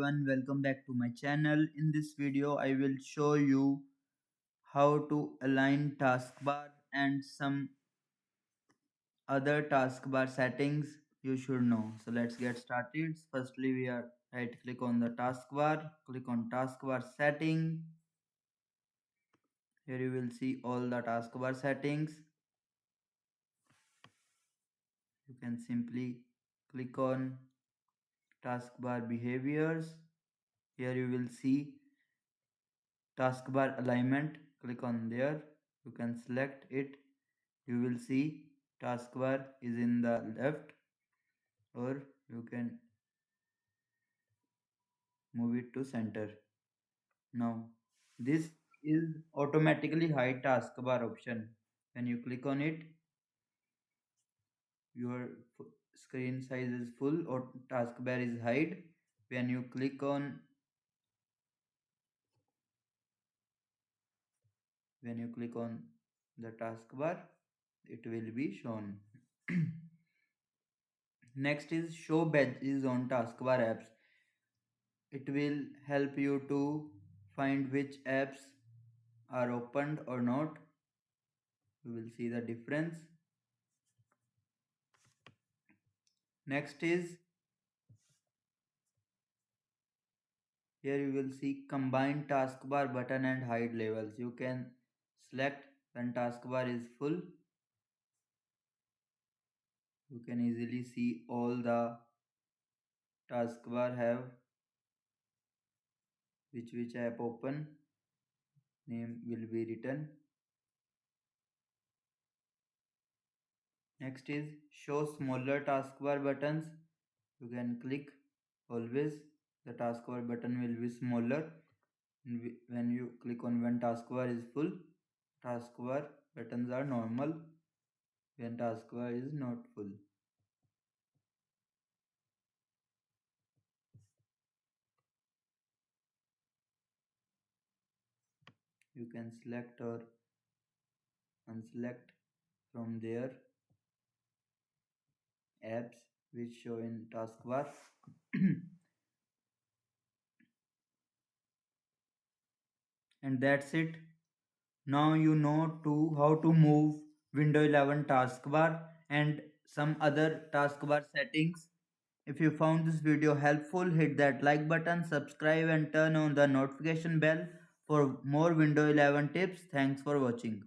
everyone, welcome back to my channel. In this video, I will show you how to align taskbar and some other taskbar settings you should know. So let's get started. Firstly, we are right click on the taskbar, click on taskbar setting. Here you will see all the taskbar settings. You can simply click on taskbar behaviors. Here you will see taskbar alignment. Click on there, you can select it. You will see taskbar is in the left, or you can move it to center. Now this is automatically hide taskbar option. When you click on it, your screen size is full or taskbar is hide. When you click on the taskbar, it will be shown. Next is show badges on taskbar apps. It will help you to find which apps are opened or not. You will see the difference. Next is, here you will see combine taskbar button and hide labels. You can select when taskbar is full. You can easily see all the taskbar have which app open, name will be written. Next is show smaller taskbar buttons. You can click always, the taskbar button will be smaller. When you click on when taskbar is full, taskbar buttons are normal. When taskbar is not full, you can select or unselect from there apps which show in taskbar. And that's it. Now you know how to move Windows 11 taskbar and some other taskbar settings. If you found this video helpful, hit that like button, subscribe and turn on the notification bell for more Windows 11 tips. Thanks for watching.